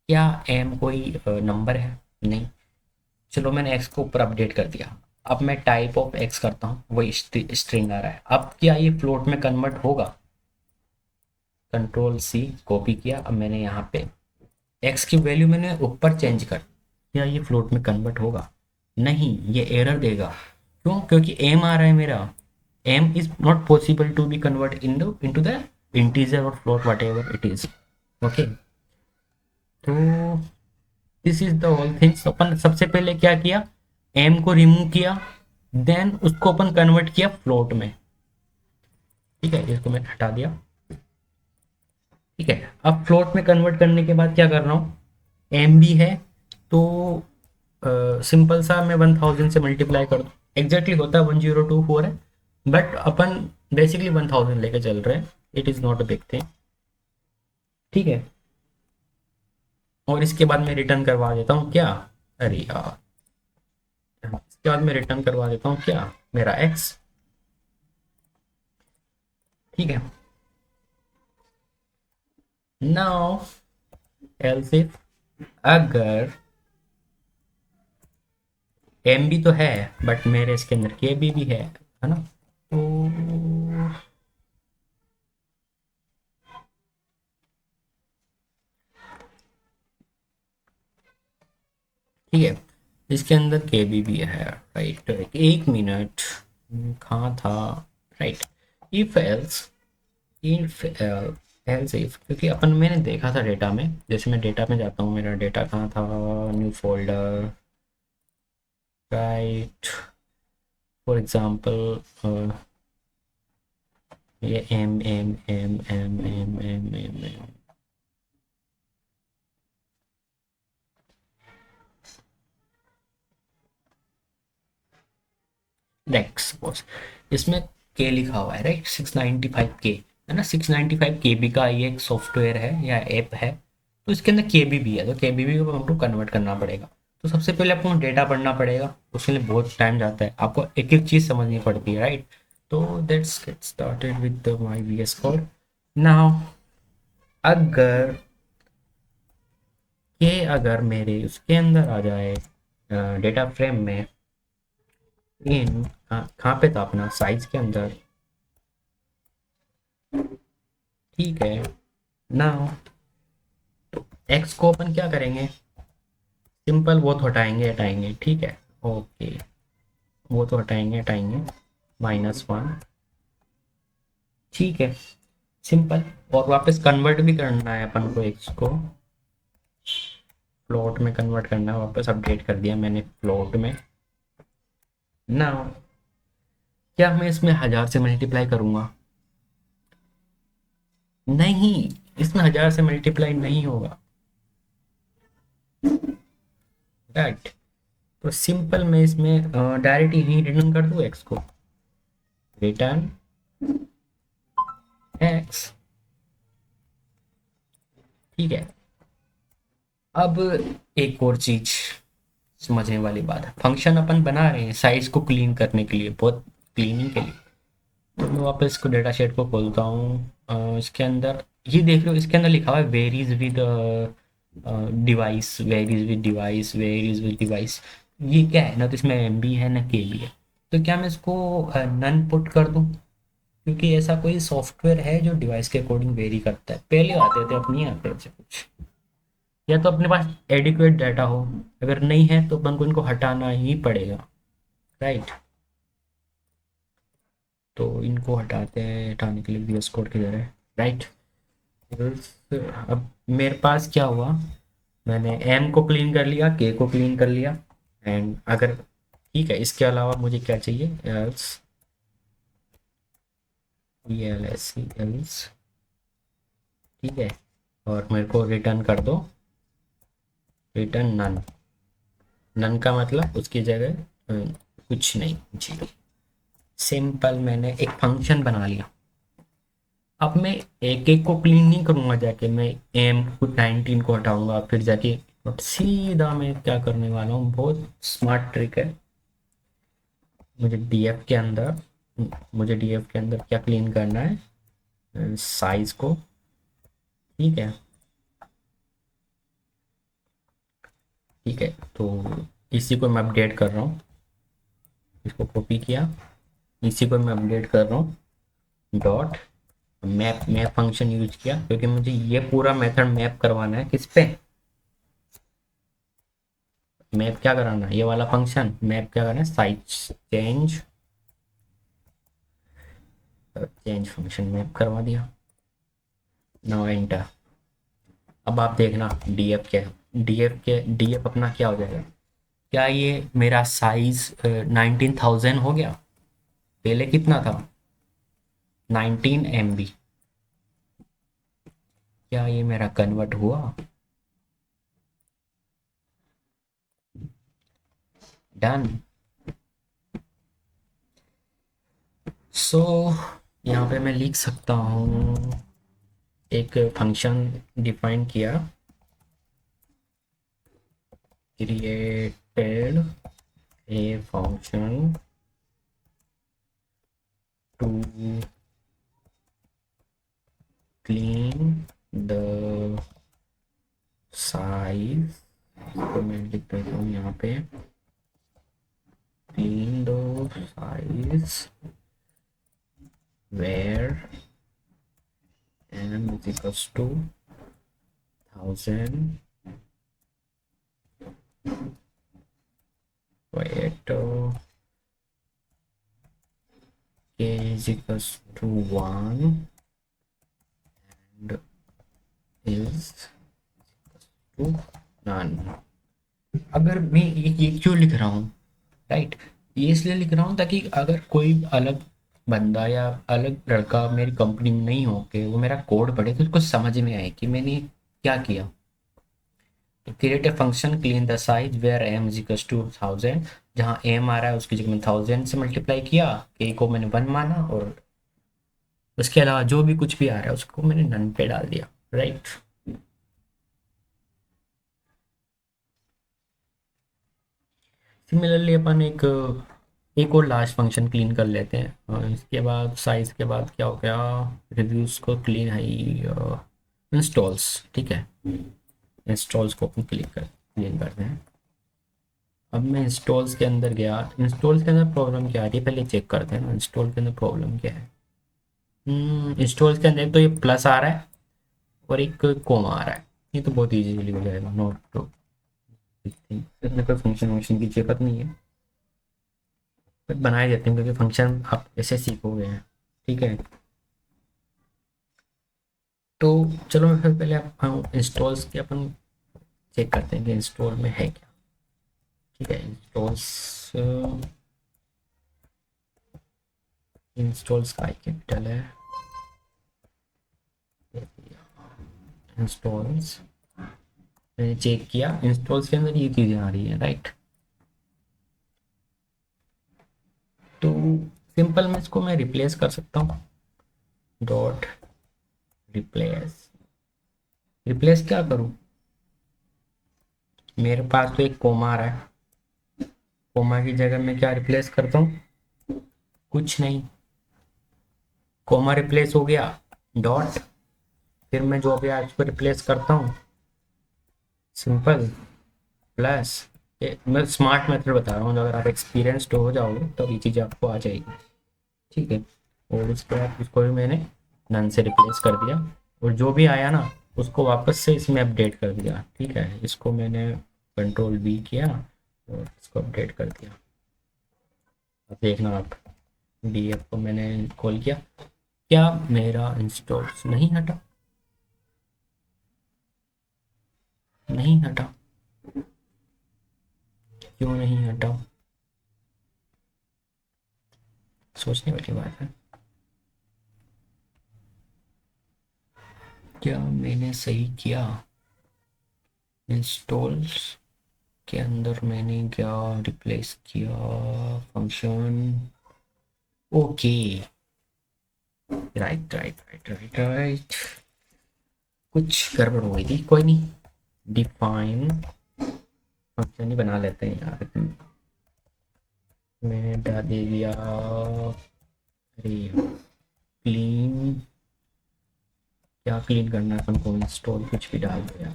क्या एम कोई नंबर है? नहीं। चलो मैंने एक्स को ऊपर अपडेट कर दिया, अब मैं टाइप ऑफ एक्स करता हूँ, वही स्ट्रिंग आ रहा है। अब क्या ये फ्लोट में कन्वर्ट होगा? कंट्रोल सी, कॉपी किया, अब मैंने यहाँ पे एक्स की वैल्यू मैंने ऊपर चेंज कर, क्या ये फ्लोट में कन्वर्ट होगा? नहीं, ये एरर देगा। क्यों? क्योंकि एम आ रहा है मेरा, M is not possible to be convert into the integer और float whatever it is. Okay, तो this is the whole things. अपन सबसे पहले क्या किया, एम को रिमूव किया, देन उसको अपन कन्वर्ट किया फ्लोट में। ठीक है, इसको मैं हटा दिया। ठीक है, अब फ्लोट में कन्वर्ट करने के बाद क्या कर रहा हूँ, एम बी है, तो सिंपल सा मैं 1000 से मल्टीप्लाई कर दूँ, एग्जैक्टली होता है 1024 है, बट अपन बेसिकली 1000 लेके चल रहे हैं, it is not a big thing. ठीक है, और इसके बाद मैं रिटर्न करवा देता हूँ क्या, अरे यार, इसके बाद मैं रिटर्न करवा देता हूँ क्या, मेरा एक्स। ठीक है, नाउ एल्स इफ, अगर एम भी तो है बट मेरे इसके अंदर के भी है ना, तो ठीक है, इसके अंदर के भी है, राइट। एक मिनट, कहाँ था, right. If else, if else if, क्योंकि अपन मैंने देखा था डेटा में, जैसे मैं डेटा में जाता हूँ, मेरा डेटा कहाँ था, new folder, right. For example ये M M M M M M M M, next suppose इसमें के लिखा हुआ है, राइट, 695 के है ना, 695 KB का ये एक सॉफ्टवेयर है या ऐप है। तो इसके अंदर केबी भी है, तो केबी भी को हमको कन्वर्ट करना पड़ेगा। तो सबसे पहले आपको डेटा पढ़ना पड़ेगा, उसके लिए बहुत टाइम जाता है, आपको एक एक चीज़ समझनी पड़ती है, राइट। तो let's get started with my VS code now. अगर अगर मेरे उसके अंदर आ जाए डेटा फ्रेम में, इन कहाँ पे था अपना साइज के अंदर, ठीक है। नाउ एक्स को अपन क्या करेंगे, सिंपल वो तो हटाएंगे हटाएंगे, ठीक है, ओके, वो तो हटाएंगे हटाएंगे, -1, ठीक है, सिंपल। और वापस कन्वर्ट भी करना है अपन को, एक्स को फ्लोट में कन्वर्ट करना है, वापस अपडेट कर दिया मैंने फ्लोट में। नाउ क्या मैं इसमें 1000 से मल्टीप्लाई करूंगा, नहीं, इसमें 1000 से मल्टीप्लाई नहीं होगा, राइट। तो सिंपल मैं इसमें डायरेक्ट ही रिटर्न कर दूँ एक्स को, रिटर्न एक्स, ठीक है। अब एक और चीज समझने वाली बात है, फंक्शन अपन बना रहे हैं साइज को क्लीन करने के लिए, बहुत क्लीनिंग के लिए। तो मैं वापस इसको डेटा शेट को खोलता हूँ, इसके अंदर ये देख रहे हो, इसके अंदर लिखा हुआ है varies with device, varies with device, varies with device. ये क्या है ना, तो इसमें MB है ना KB है। तो क्या मैं इसको नन पुट कर दूँ, क्योंकि ऐसा कोई सॉफ्टवेयर है जो डिवाइस के अकॉर्डिंग वेरी करता है, पहले आते थे, अब नहीं आते ऐसे कुछ। या तो अपने पास एडिक्वेट डाटा हो, अगर नहीं है तो अपन को इनको हटाना ही पड़ेगा, राइट। तो इनको हटाते हैं, हटाने के लिए VS कोड किधर है, राइट। अब मेरे पास क्या हुआ, मैंने M को क्लीन कर लिया, K को क्लीन कर लिया, एंड अगर ठीक है, इसके अलावा मुझे क्या चाहिए, एल्स, एल्स, ठीक है, और मेरे को रिटर्न कर दो, रिटर्न नन। नन का मतलब उसकी जगह कुछ नहीं, जी। सिंपल मैंने एक फंक्शन बना लिया। अब मैं एक एक को क्लीन नहीं करूंगा, जाके मैं एम को 19 को हटाऊंगा फिर जाके, और सीधा मैं क्या करने वाला हूँ, बहुत स्मार्ट ट्रिक है। मुझे डीएफ के अंदर क्या क्लीन करना है, साइज को, ठीक है, ठीक है। तो इसी को मैं अपडेट कर रहा हूँ, इसको कॉपी किया, इसी को मैं अपडेट कर रहा हूँ, डॉट मैप फंक्शन यूज किया, क्योंकि मुझे ये पूरा मेथड मैप करवाना है किस पे, मैप क्या कराना है, ये वाला फंक्शन मैप क्या करना है, साइज चेंज फंक्शन मैप करवा दिया। Now enter. अब आप देखना डीएफ अपना क्या हो जाएगा, क्या ये मेरा साइज 19,000 हो गया, पहले कितना था 19 MB, क्या ये मेरा कन्वर्ट हुआ, डन। सो यहाँ पे मैं लिख सकता हूँ, एक फंक्शन डिफाइन किया, created a function to clean the size, तो मैं लिख देता हूँ यहाँ पे, clean the size where m is equals to 1000, wait, k is equals to 1 and is to none। अगर मैं ये क्यों लिख रहा हूँ, राइट, ये इसलिए लिख रहा हूँ ताकि अगर कोई अलग बंदा या अलग लड़का मेरी कंपनी में नहीं हो के वो मेरा कोड पढ़े तो उसको समझ में आए कि मैंने क्या किया। Create a function clean the size where M is equal to 1000, जहाँ एम आ रहा है उसकी जगह मैंने 1000 से मल्टीप्लाई किया, ए को मैंने 1 माना, और उसके अलावा जो भी कुछ भी आ रहा है उसको मैंने नन पे डाल दिया, राइट। सिमिलरली अपन एक और लास्ट फंक्शन क्लीन कर लेते हैं, इसके बाद साइज के बाद क्या हो गया, रिव्यूज को क्लीन है इंस्टॉल्स, ठीक है। इंस्टॉल्स को अपन क्लीन करते हैं। अब मैं इंस्टॉल्स के अंदर गया, इंस्टॉल्स के अंदर प्रॉब्लम क्या आ रही है पहले चेक करते हैं ना, इंस्टॉल के अंदर प्रॉब्लम क्या है। इंस्टॉल्स के अंदर तो ये प्लस आ रहा है और एक कोमा आ रहा है, ये तो बहुत ईजीली हो जाएगा, नोट तो इसमें कोई फंक्शन वंक्शन की जरूरत नहीं है, बट बनाए देते हैं क्योंकि फंक्शन आप ऐसे सीखोगे हैं, ठीक है। तो चलो मैं फिर पहले हम इंस्टॉल्स के अपन चेक करते हैं कि इंस्टॉल में है क्या, ठीक है। इंस्टॉल्स का आई कैपिटल है, इंस्टॉल्स मैंने चेक किया, इंस्टॉल्स के अंदर ये चीज़ें आ रही हैं, राइट। तो सिंपल में इसको मैं रिप्लेस कर सकता हूँ, डॉट रिप्लेस। रिप्लेस क्या करूँ, मेरे पास तो एक कोमा आ रहा है, कोमा की जगह मैं क्या रिप्लेस करता हूँ, कुछ नहीं, कोमा रिप्लेस हो गया, डॉट, फिर मैं जो भी आज को रिप्लेस करता हूँ सिंपल प्लस, मैं स्मार्ट मेथड बता रहा हूँ, अगर आप एक्सपीरियंसड हो जाओगे तो ये चीज़ आपको आ जाएगी, ठीक है। और उसके बाद इसको भी मैंने नन से रिप्लेस कर दिया, और जो भी आया ना उसको वापस से इसमें अपडेट कर दिया, ठीक है। इसको मैंने कंट्रोल V किया और इसको अपडेट कर दिया। अब देखना आप, DF को मैंने कॉल किया, क्या मेरा इंस्टॉल्स नहीं हटा, नहीं हटा, क्यों नहीं हटा, सोचने वाली बात है। क्या मैंने सही किया, इंस्टॉल्स के अंदर मैंने क्या रिप्लेस किया, function, okay, right right right right right, कुछ गड़बड़ हो गई थी, कोई नहीं, डिफाइन फंक्शन ही बना लेते हैं यार, मैंने डाल दिया, अरे क्लीन, क्या क्लीन करना है अपन को, इंस्टॉल कुछ भी डाल दिया,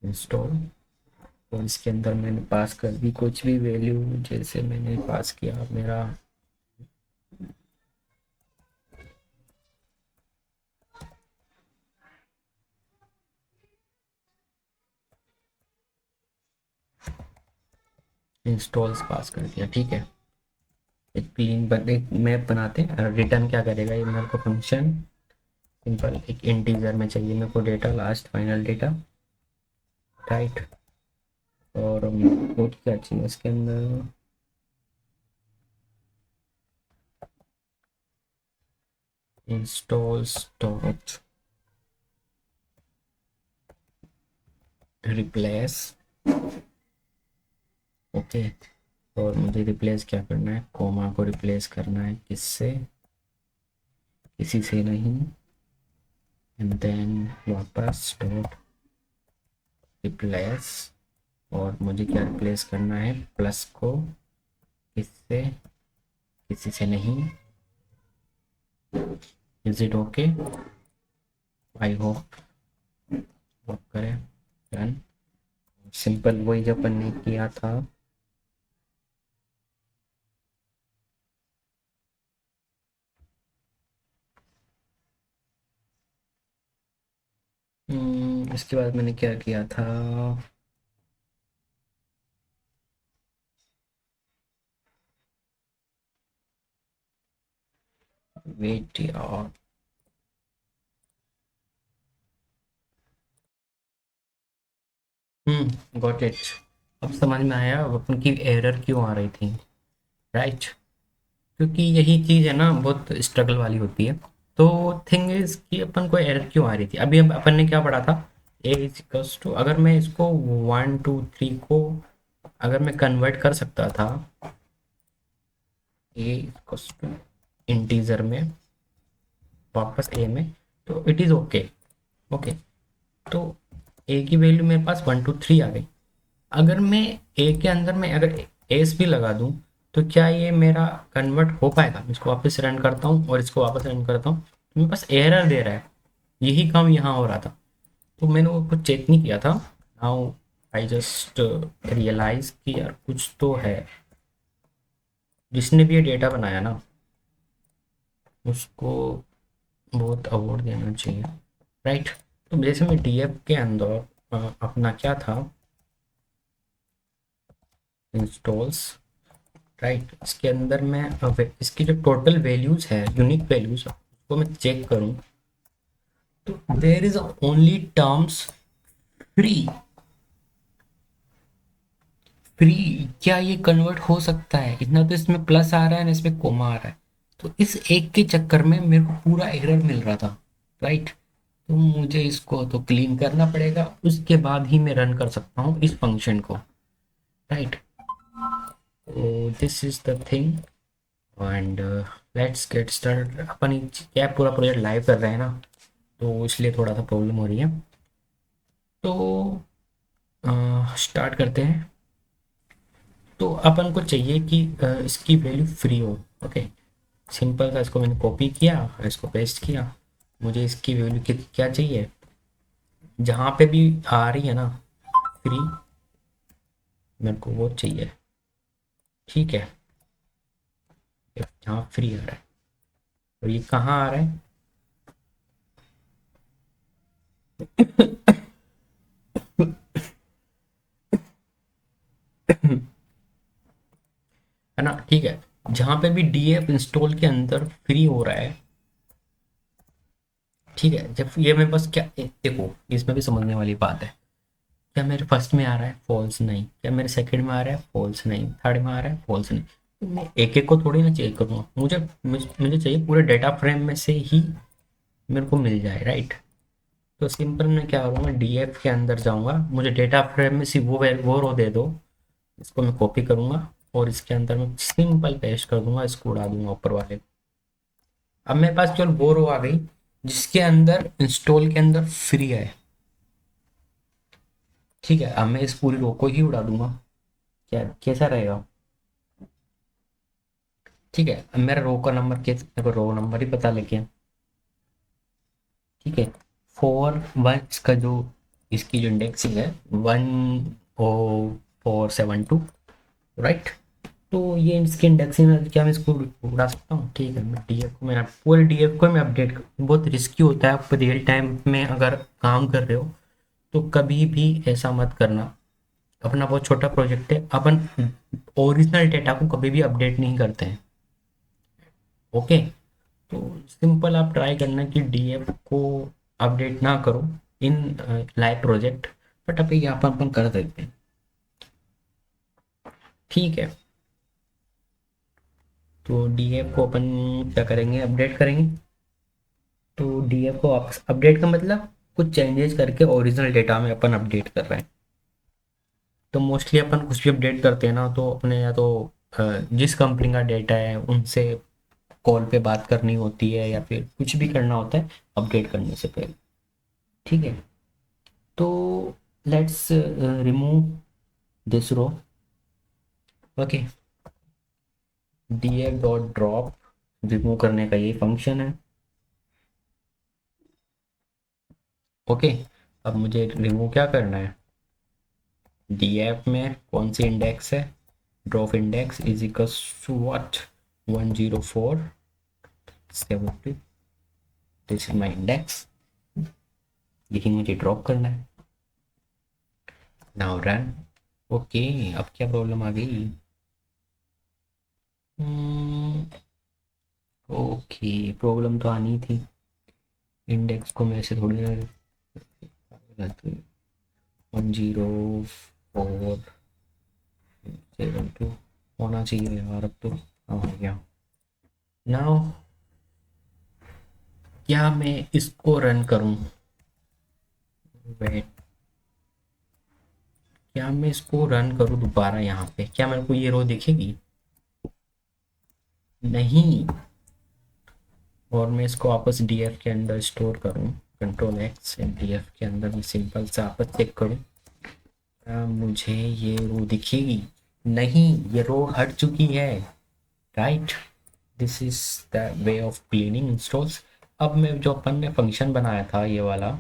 इंस्टॉल, और इसके अंदर मैंने पास कर दी कुछ भी वैल्यू, जैसे मैंने पास किया मेरा इंस्टॉल्स पास कर दिया, ठीक है। एक क्लीन एक मैप बनाते हैं, रिटर्न क्या करेगा ये मेरे को फंक्शन, सिंपल एक इंटीजर में चाहिए मेरे को data, last final data, right. और कोड क्या चाहिए इसके अंदर, इंस्टॉल्स डॉट रिप्लेस, ओके। और मुझे रिप्लेस क्या करना है, कोमा को रिप्लेस करना है, किससे, किसी से नहीं, एंड देन वापस डॉट रिप्लेस, और मुझे क्या रिप्लेस करना है, प्लस को किससे, किसी से नहीं, is it okay, I hope work करे, रन, सिंपल वही जो अपन ने किया था। इसके बाद मैंने क्या किया था, वेट यार, गॉट इट, अब समझ में आया अपन की एरर क्यों आ रही थी, राइट। क्योंकि यही चीज़ है ना बहुत स्ट्रगल वाली होती है। तो थिंग इज कि अपन को एरर क्यों आ रही थी, अभी अपन ने क्या पढ़ा था, ए इज इक्वल्स टू, अगर मैं इसको 1 2 3 को अगर मैं कन्वर्ट कर सकता था ए इक्वल्स टू इंटीजर में वापस ए में, तो इट इज़ ओके। ओके, तो ए की वैल्यू मेरे पास 1 2 3 आ गई। अगर मैं ए के अंदर में अगर एस भी लगा दूं तो क्या ये मेरा कन्वर्ट हो पाएगा? इसको वापस रन करता हूँ और इसको वापस रन करता हूँ, तो मेरे पास एरर दे रहा है। यही काम यहाँ हो रहा था, तो मैंने वो कुछ चेक नहीं किया था। नाउ आई जस्ट रियलाइज कि यार कुछ तो है। जिसने भी ये डेटा बनाया ना, उसको बहुत अवार्ड देना चाहिए, राइट। तो जैसे मैं डीएफ के अंदर अपना क्या था, इंस्टॉल्स, राइट, इसके अंदर मैं इसकी जो टोटल वैल्यूज है, यूनिक वैल्यूज, उसको मैं चेक करूं तो there is only terms free. Free क्या ये कन्वर्ट हो सकता है? इतना तो इसमें प्लस आ रहा है ना, इसमें कोमा आ रहा है। तो इस एक के चक्कर में मेरे को पूरा एरर मिल रहा था, राइट। तो मुझे इसको तो क्लीन करना पड़ेगा, उसके बाद ही मैं रन कर सकता हूँ इस फंक्शन को, राइट। तो this is the thing and let's get start. अपन क्या पूरा प्रोजेक्ट लाइव कर रहे हैं ना, तो इसलिए थोड़ा सा प्रॉब्लम हो रही है। तो स्टार्ट करते हैं। तो अपन को चाहिए कि इसकी वैल्यू फ्री हो। ओके, सिंपल सा इसको मैंने कॉपी किया, इसको पेस्ट किया। मुझे इसकी वैल्यू क्या चाहिए? जहाँ पे भी आ रही है ना फ्री, मेरे को वो चाहिए, ठीक है। जहाँ फ्री आ रहा है, और ये कहाँ आ रहा है? है ना, ठीक है। जहाँ पे भी डीएफ इंस्टॉल के अंदर फ्री हो रहा है, ठीक है। जब ये मेरे पास क्या देखो, इसमें भी समझने वाली बात है। क्या मेरे फर्स्ट में आ रहा है? फॉल्स नहीं। क्या मेरे सेकंड में आ रहा है? फॉल्स नहीं। थर्ड में आ रहा है? फॉल्स नहीं। तो मैं एक एक को थोड़ी ना चेक करूँगा, मुझे चाहिए पूरे डेटा फ्रेम में से ही मेरे को मिल जाए, राइट। तो सिंपल मैं क्या करूँगा, डीएफ के अंदर जाऊँगा, मुझे डेटा फ्रेम में सिर्फ वो रो दे दो। इसको मैं कॉपी करूँगा और इसके अंदर मैं सिंपल पेस्ट कर दूंगा, इसको उड़ा दूंगा ऊपर वाले। अब मेरे पास केवल वो रो आ गई जिसके अंदर इंस्टॉल के अंदर फ्री है, ठीक है। अब मैं इस पूरी रो को ही उड़ा दूंगा। क्या कैसा रहेगा? ठीक है, अब मेरा रो का नंबर क्या, मेरे को रो नंबर ही पता लग गया, ठीक है। 4 1 इसका जो इसकी जो इंडेक्सिंग है 10472, राइट। तो ये इसकी इंडेक्सिंग है, क्या मैं इसको उड़ा सकता हूँ? ठीक है, मैं डीएफ को, मेरा पूरे डीएफ को मैं अपडेट बहुत रिस्की होता है। आप रियल टाइम में अगर काम कर रहे हो तो कभी भी ऐसा मत करना। अपना बहुत छोटा प्रोजेक्ट है, अपन ओरिजिनल डेटा को कभी भी अपडेट नहीं करते हैं, ओके। तो सिंपल आप ट्राई करना कि डीएफ को अपडेट ना करो इन लाइव प्रोजेक्ट, बट अभी यहाँ पर अपन कर सकते हैं, ठीक है। तो डीएफ को अपन क्या करेंगे, अपडेट करेंगे। तो डीएफ को वापस अपडेट का मतलब कुछ चेंजेस करके ओरिजिनल डेटा में अपन अपडेट कर रहे हैं। तो मोस्टली अपन कुछ भी अपडेट करते हैं ना, तो अपने या तो जिस कंपनी का डेटा है उनसे कॉल पे बात करनी होती है, या फिर कुछ भी करना होता है अपडेट करने से पहले, ठीक है। तो let's remove this row. Okay, df dot drop remove करने का ये फंक्शन है, ओके। अब मुझे रिमूव क्या करना है, df में कौन सी इंडेक्स है, drop index is equals to what, 10470, this is my index, यही मुझे ड्रॉप करना है। Now run. ओके, अब क्या प्रॉब्लम आ गई? ओके, प्रॉब्लम तो आनी थी। इंडेक्स को मैं ऐसे थोड़ी ना 10472 होना चाहिए यार, अब तो आ गया। नाउ क्या मैं इसको रन करूं? वेट, क्या मैं इसको रन करूँ दोबारा यहाँ पे, क्या मेरे को ये रो दिखेगी? नहीं। और मैं इसको वापस डीएफ के अंदर स्टोर करूँ, कंट्रोल एक्स, डीएफ के अंदर मैं सिंपल से वापस चेक करूँ, क्या मुझे ये रो दिखेगी? नहीं, ये रो हट चुकी है। Right, this is the way of cleaning installs. अब मैं जो अपन ने फंक्शन बनाया था ये वाला,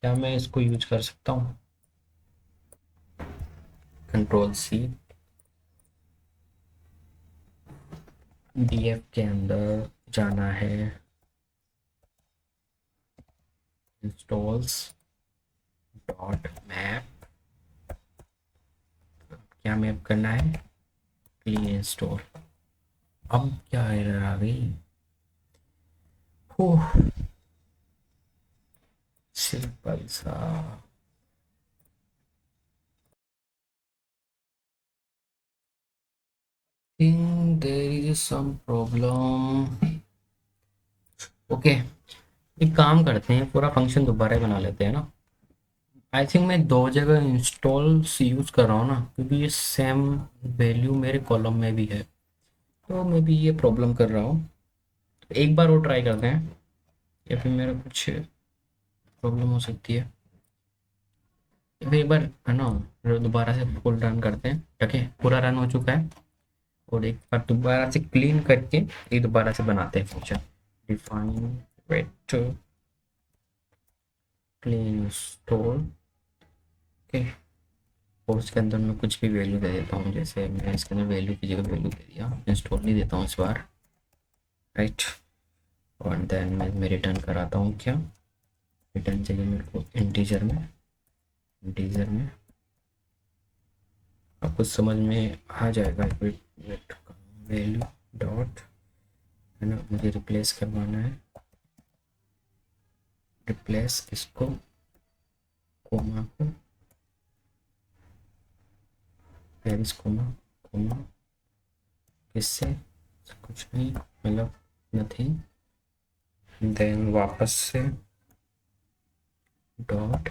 क्या मैं इसको यूज कर सकता हूँ? कंट्रोल सी, डीएफ के अंदर जाना है, इंस्टॉल्स डॉट मैप, क्या मैप करना है? Clean install. अब क्या एरर आ गई? ओह, सिंपल सा। think there is some problem। Okay, एक काम करते हैं, पूरा फंक्शन दोबारा बना लेते हैं ना। आई थिंक मैं दो जगह इंस्टॉल्स यूज कर रहा हूँ ना, क्योंकि ये सेम वैल्यू मेरे कॉलम में भी है, तो मैं भी ये प्रॉब्लम कर रहा हूँ। तो एक बार और ट्राई करते हैं, या फिर मेरा कुछ प्रॉब्लम हो सकती है। या फिर एक बार है ना, दोबारा से फुल रन करते हैं। ठीक है, पूरा रन हो चुका है, और एक बार दोबारा से क्लीन करके ये दोबारा से बनाते हैं function. Define vector clean store. Okay, और उसके अंदर मैं कुछ भी वैल्यू दे देता हूँ, जैसे मैं इसके अंदर वैल्यू की जगह वैल्यू दे दिया, इंस्टॉल नहीं देता हूँ इस बार। राइट, और देन मैं रिटर्न कराता हूँ, क्या रिटर्न चाहिए मेरे को? इंटीजर में, इंटीजर में आपको समझ में आ जाएगा। वैल्यू डॉट, है ना, मुझे रिप्लेस करवाना है, रिप्लेस इसको कोमा को, पेरिस कोमा, कोमा किससे? कुछ नहीं, मतलब नथिंग। देन वापस से डॉट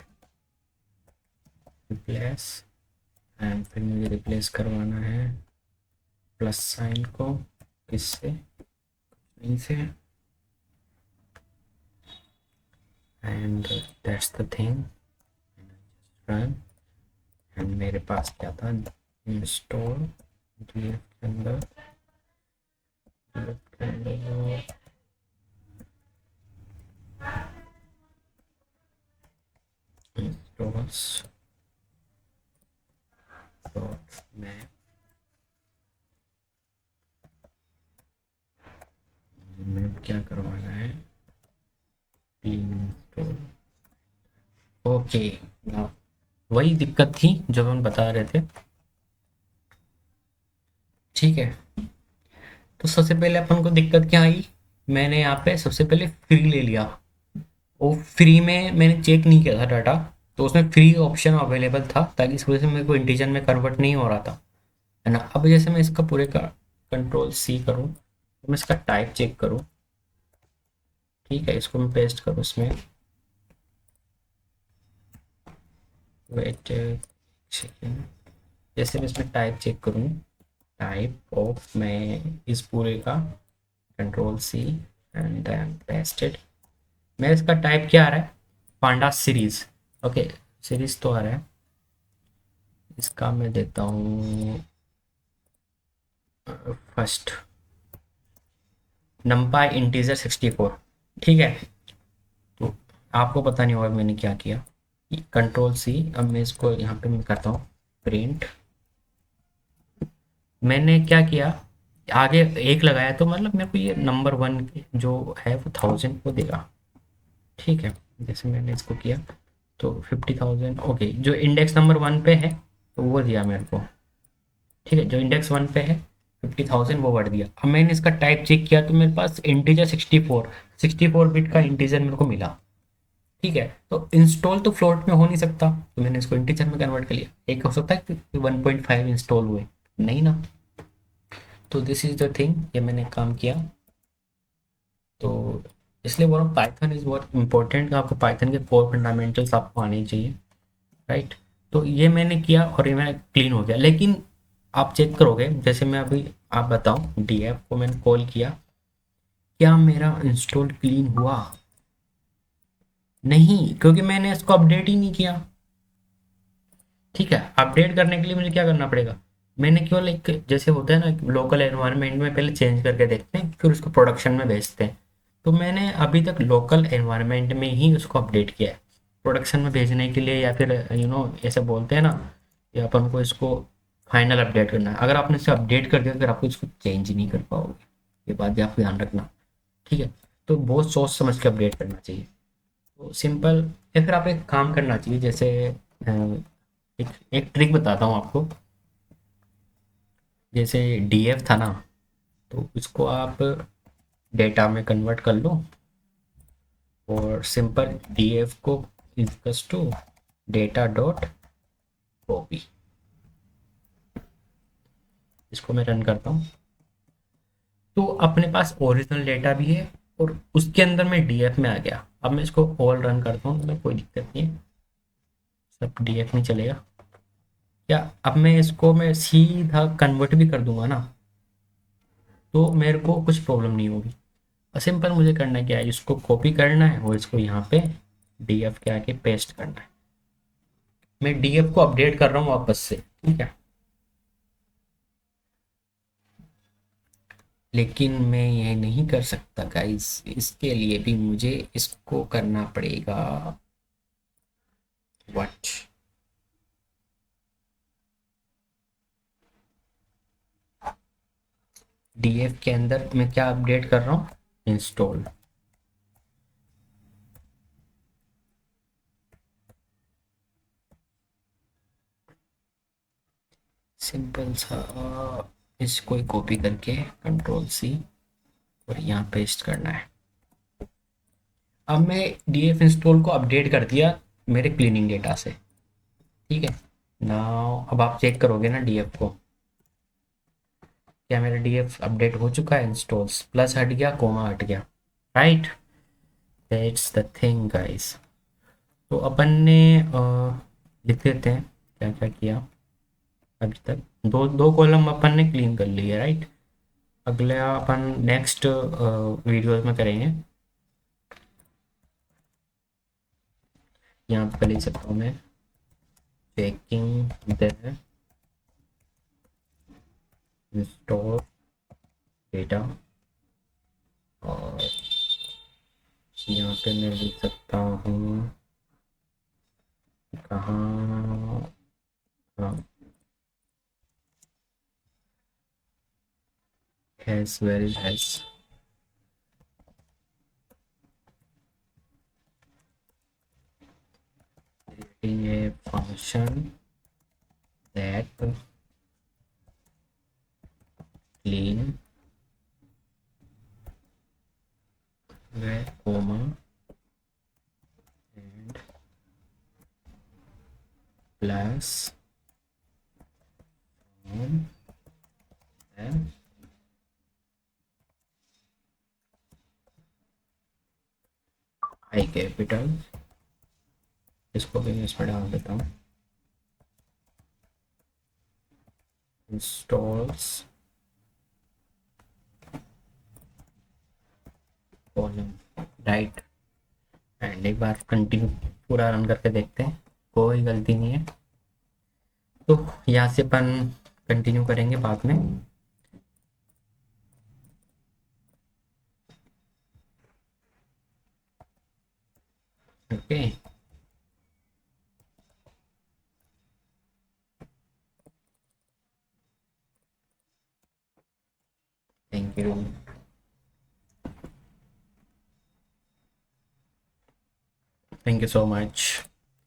रिप्लेस, एंड फिर मुझे रिप्लेस करवाना है प्लस साइन को, किससे? नहीं से। And that's the thing, run. And मेरे पास क्या था? इंस्टॉल डीएफ के अंदर, डीएफ के अंदर इंस्टॉल्स डॉट मैप, मैप क्या करवाना है? इंस्टॉल। ओके, वही दिक्कत थी जो हम बता रहे थे। ठीक है, तो सबसे पहले अपन को दिक्कत क्या आई? मैंने यहाँ पे सबसे पहले फ्री ले लिया, और फ्री में मैंने चेक नहीं किया था डाटा, तो उसमें फ्री ऑप्शन अवेलेबल था, ताकि इस वजह से मेरे को इंटीजर में कन्वर्ट नहीं हो रहा था, है ना। अब जैसे मैं इसका पूरे का कंट्रोल सी करूँ, तो मैं इसका टाइप चेक करूँ, ठीक है, इसको मैं पेस्ट करूँ इसमें, वेट सेकेंड। जैसे मैं इसमें टाइप चेक करूँ, टाइप ऑफ, मैं इस पूरे का control C and then pasted. मैं इसका टाइप क्या आ रहा है? पांडा सीरीज। ओके, सीरीज तो आ रहा है, इसका मैं देता हूँ फर्स्ट, नंपाई इंटीजर 64। ठीक है, तो आपको पता नहीं होगा मैंने क्या किया। कंट्रोल सी, अब मैं इसको यहाँ पे मैं करता हूँ प्रिंट। मैंने क्या किया, आगे एक लगाया, तो मतलब मेरे को ये नंबर वन जो है वो 1000 को देगा। ठीक है, जैसे मैंने इसको किया तो 50,000। ओके, जो इंडेक्स नंबर वन पे है तो वो दिया मेरे को। ठीक है, जो इंडेक्स वन पे है 50,000 वो बढ़ दिया। अब मैंने इसका टाइप चेक किया तो मेरे पास इंटीजर 64 बिट का इंटीजर मेरे को मिला। ठीक है, तो इंस्टॉल तो फ्लोट में हो नहीं सकता, तो मैंने इसको इंटीजर में कन्वर्ट कर लिया। एक हो सकता है कि 1.5 इंस्टॉल हुए, नहीं ना। तो दिस इज द थिंग, ये मैंने काम किया। तो इसलिए बोल रहा हूँ पाइथन इज़ बहुत इंपॉर्टेंट, आपको पाइथन के कोर फंडामेंटल्स आपको आने चाहिए, राइट। तो ये मैंने किया और ये मेरा क्लीन हो गया, लेकिन आप चेक करोगे, जैसे मैं अभी आप बताऊं डीएफ को मैंने कॉल किया, क्या मेरा इंस्टॉल क्लीन हुआ? नहीं, क्योंकि मैंने इसको अपडेट ही नहीं किया। ठीक है, अपडेट करने के लिए मुझे क्या करना पड़ेगा? मैंने केवल एक, जैसे होता है ना लोकल एनवायरनमेंट में पहले चेंज करके देखते हैं फिर उसको प्रोडक्शन में भेजते हैं, तो मैंने अभी तक लोकल एनवायरनमेंट में ही उसको अपडेट किया है। प्रोडक्शन में भेजने के लिए या फिर ऐसे बोलते हैं ना कि अपन को इसको फाइनल अपडेट करना है, अगर आपने इसे अपडेट कर दिया फिर आपको इसको चेंज नहीं कर पाओगे, ये बात भी आपको ध्यान रखना। ठीक है, तो बहुत सोच समझ के अपडेट करना चाहिए। तो सिंपल, या फिर आप एक काम करना चाहिए, जैसे एक एक ट्रिक बताता हूँ आपको। जैसे डीएफ था ना, तो इसको आप डेटा में कन्वर्ट कर लो और सिंपल डीएफ को equals to data dot copy, इसको मैं रन करता हूँ, तो अपने पास ओरिजिनल डेटा भी है और उसके अंदर मैं डीएफ में आ गया। अब मैं इसको ऑल रन करता हूँ, तो मैं कोई दिक्कत नहीं है, सब डीएफ में चलेगा। क्या अब मैं इसको मैं सीधा कन्वर्ट भी कर दूंगा ना, तो मेरे को कुछ प्रॉब्लम नहीं होगी। सिंपल मुझे करना क्या है, इसको कॉपी करना है और इसको यहाँ पे डीएफ के आके पेस्ट करना है। मैं डीएफ को अपडेट कर रहा हूँ वापस से, ठीक है, लेकिन मैं ये नहीं कर सकता गाइस, इसके लिए भी मुझे इसको करना पड़ेगा। व्हाट, डीएफ के अंदर मैं क्या अपडेट कर रहा हूँ, इंस्टॉल। सिंपल सा इसको ही कॉपी करके कंट्रोल सी और यहाँ पेस्ट करना है। अब मैं डीएफ इंस्टॉल को अपडेट कर दिया मेरे क्लीनिंग डेटा से, ठीक है। नाउ अब आप चेक करोगे ना डीएफ को, क्या मेरा डीएफ अपडेट हो चुका है, इंस्टॉल्स प्लस हट गया, कोमा हट गया, right. That's the thing guys. तो अपन ने लिख देते हैं क्या क्या किया अभी तक। दो दो कॉलम अपन ने क्लीन कर लिए, राइट। अगला अपन नेक्स्ट वीडियोस में करेंगे। यहाँ पे लिख सकता हूँ मैं चेकिंग द इंस्टॉल डेटा, और यहाँ पे मैं लिख सकता हूँ कहाँ, हाँ, has where it has creating a function that clean where comma and plus from then I capital, इसको भी मैं इसमें डाल देता हूँ, इंस्टॉल्स कॉलम, राइट। एंड एक बार कंटिन्यू पूरा रन करके देखते हैं, कोई गलती नहीं है। तो यहाँ से अपन कंटिन्यू करेंगे बाद में। Okay, thank you. Thank you so much.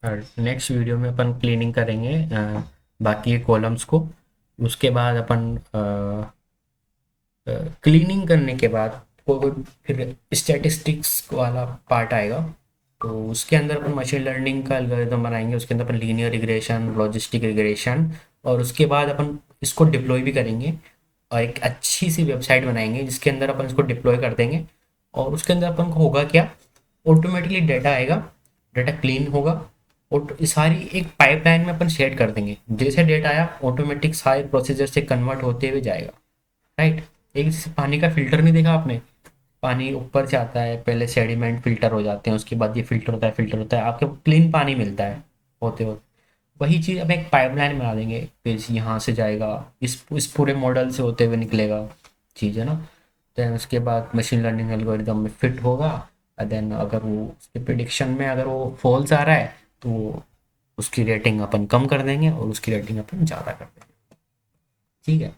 और नेक्स्ट वीडियो में अपन क्लीनिंग करेंगे बाकी कॉलम्स को। उसके बाद अपन क्लीनिंग करने के बाद को फिर स्टैटिस्टिक्स वाला पार्ट आएगा, तो उसके अंदर अपन मशीन लर्निंग का एल्गोरिथम बनाएंगे, उसके अंदर अपन लीनियर रिग्रेशन, लॉजिस्टिक रिग्रेशन, और उसके बाद अपन इसको डिप्लॉय भी करेंगे और एक अच्छी सी वेबसाइट बनाएंगे जिसके अंदर अपन इसको डिप्लॉय कर देंगे और उसके अंदर अपन को होगा क्या, ऑटोमेटिकली डाटा आएगा, डाटा क्लीन होगा, और सारी एक पाइपलाइन में अपन शेयर कर देंगे, जैसे डेटा आया ऑटोमेटिक सारे प्रोसीजर से कन्वर्ट होते हुए जाएगा, राइट। एक जैसे पानी का फिल्टर नहीं देखा आपने, पानी ऊपर से आता है, पहले सेडिमेंट फिल्टर हो जाते हैं, उसके बाद ये फिल्टर होता है आपको क्लीन पानी मिलता है होते होते। वही चीज़ अब एक पाइपलाइन बना देंगे, फिर यहाँ से जाएगा, इस पूरे मॉडल से होते हुए निकलेगा चीज़, है ना। देन उसके बाद मशीन लर्निंग एल्गोरिदम में फिट होगा, और देन अगर वो उसके प्रिडिक्शन में अगर वो फॉल्स आ रहा है तो उसकी रेटिंग अपन कम कर देंगे और उसकी रेटिंग अपन ज़्यादा कर देंगे, ठीक है।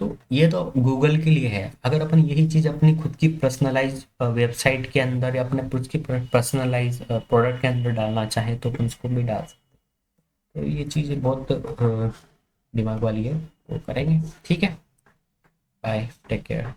तो ये तो गूगल के लिए है। अगर अपन यही चीज़ अपनी खुद की पर्सनलाइज वेबसाइट के अंदर या अपने खुद की पर्सनलाइज प्रोडक्ट के अंदर डालना चाहे तो अपन उसको भी डाल सकते हैं। तो ये चीज़ें बहुत दिमाग वाली है, वो करेंगे, ठीक है। Bye, take care.